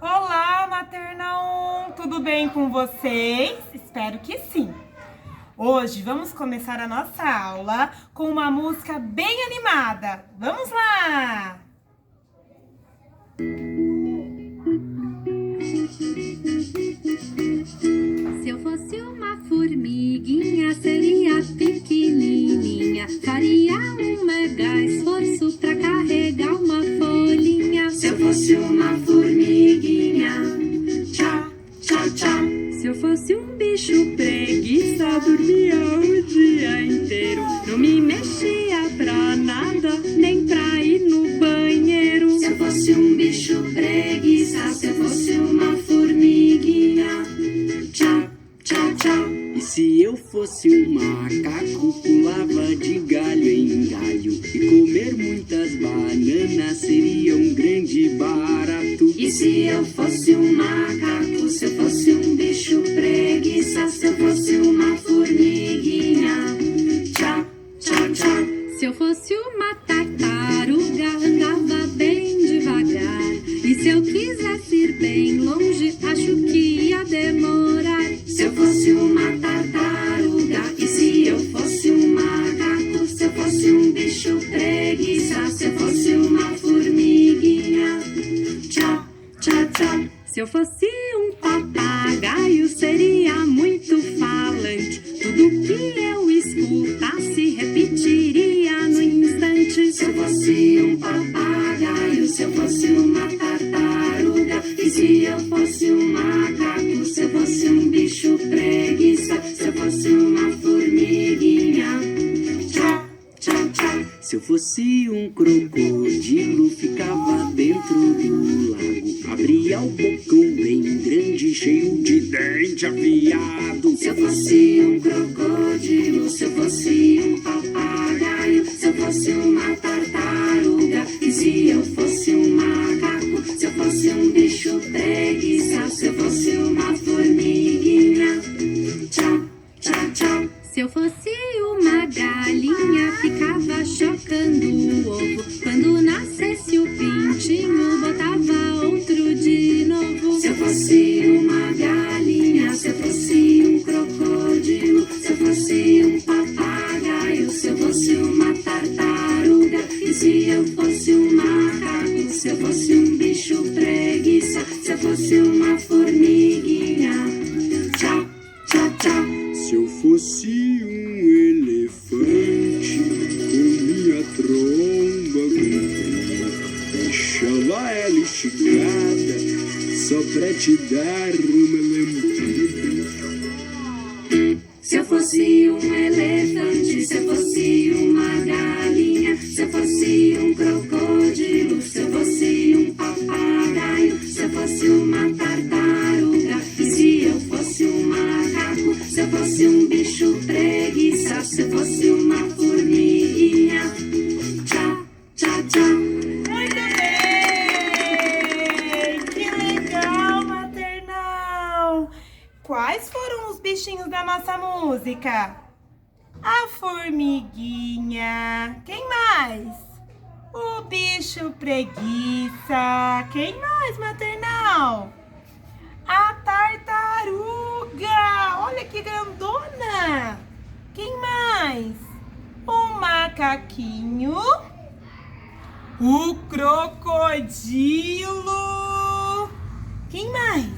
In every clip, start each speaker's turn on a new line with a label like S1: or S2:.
S1: Olá, Maternal 1! Tudo bem com vocês? Espero que sim! Hoje vamos começar a nossa aula com uma música bem animada. Vamos lá!
S2: Se eu fosse uma formiguinha, seria pequenininha. Faria um mega esforço pra carregar uma folhinha.
S3: Se eu fosse uma formiguinha, tchá, tchá, tchá.
S2: Se eu fosse um bicho preguiça, dormia o dia inteiro. Não me mexia pra nada, nem pra ir no banheiro.
S3: Se eu fosse um bicho preguiça, se eu fosse uma formiguinha, tchá, tchá, tchá.
S4: E se eu fosse um macaco, pulava de galho em galho. E comer muitas bananas seria um grande barato.
S3: E se eu fosse um macaco, se eu fosse um bicho preguiça, se eu fosse uma formiguinha, tchá, tchá, tchá.
S2: Se eu fosse uma tartaruga, andava bem devagar. E se eu quisesse ir bem longe, acho que ia demorar.
S3: Se eu fosse uma tartaruga, e se eu fosse um macaco, se eu fosse um bicho preguiça, se eu fosse uma formiguinha, tchá, tchá, tchá.
S2: Se eu fosse um papagaio, seria muito falante. Tudo que eu escutasse, repetiria no instante.
S3: Se eu fosse um papagaio, se eu fosse uma tartaruga, e se eu fosse um macaco, se eu fosse um bicho preguiça, se eu fosse uma formiguinha, tchá, tchá, tchá.
S4: Se eu fosse um crocodilo, ficava dentro do lago. Abria o bocão bem grande, cheio de dente afiado.
S3: Se eu fosse um crocodilo, se eu fosse um papagaio, se eu fosse uma tartaruga, e se eu fosse um macaco, se eu fosse um bicho preguiça, se eu fosse uma formiguinha, tchá, tchá, tchá.
S2: Se eu fosse uma galinha, ficava chocando o ovo. Quando nascesse o pintinho, botava outro de novo.
S3: Se eu fosse uma galinha, se eu fosse um crocodilo, se eu fosse um papagaio, se eu fosse uma tartaruga, e se eu fosse um macaco, se eu fosse um bicho preguiça, se eu fosse uma formiguinha, tchá, tchá, tchá.
S4: Se eu fosse um elefante, com minha tromba comprida, deixava ela esticada, só pra te dar uma lambida.
S3: Se eu fosse um elefante, se eu fosse uma galinha, se eu fosse um crocodilo, se eu fosse um papagaio, se eu fosse uma tartaruga, e se eu fosse um macaco, se eu fosse um bicho preguiça, se eu fosse uma formiguinha, tchá, tchá, tchá.
S1: Muito bem! Que legal, Maternal! Quais foram os bichinhos da nossa música? A formiguinha. Quem mais? O bicho preguiça. Quem mais, Maternal? A tartaruga. Olha que grandona. Quem mais? O macaquinho. O crocodilo. Quem mais?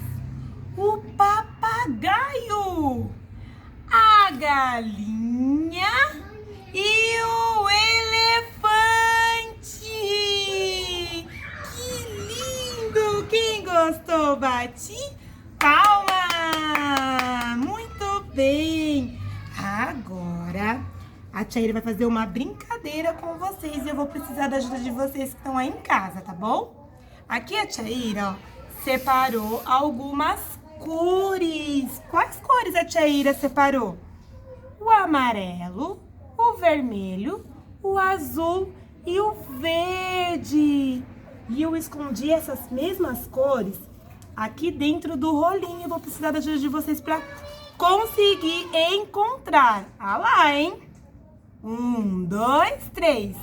S1: O papagaio. A galinha e o elefante. Que lindo! Quem gostou, bate palma! Muito bem! Agora a tia Ira vai fazer uma brincadeira com vocês e eu vou precisar da ajuda de vocês que estão aí em casa, tá bom? Aqui a tia Ira, ó, separou algumas cores. Quais cores a tia Ira separou? O amarelo, o vermelho, o azul e o verde. E eu escondi essas mesmas cores aqui dentro do rolinho. Eu vou precisar da ajuda de vocês para conseguir encontrar. Ah lá, hein? 1, 2, 3.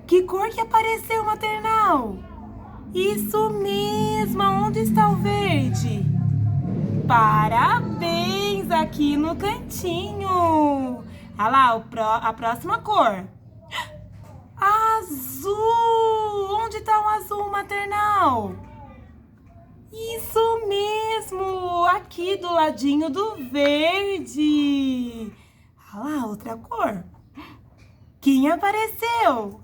S1: Que cor que apareceu, Maternal? Isso mesmo! Onde está o verde? Parabéns! Aqui no cantinho! Olha lá, a próxima cor. Azul! Onde está o azul maternal? Isso mesmo! Aqui do ladinho do verde! Olha lá, outra cor. Quem apareceu?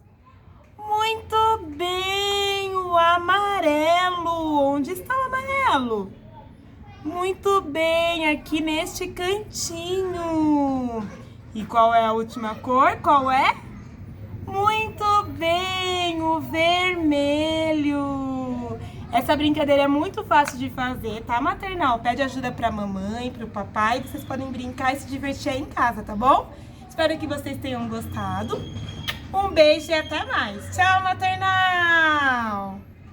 S1: Muito bem! O amarelo! Onde está o amarelo? Muito bem! Aqui neste cantinho! E qual é a última cor? Qual é? Muito bem! O vermelho! Essa brincadeira é muito fácil de fazer, tá, maternal? Pede ajuda pra mamãe, pro papai. Vocês podem brincar e se divertir aí em casa, tá bom? Espero que vocês tenham gostado. Um beijo e até mais. Tchau, maternal!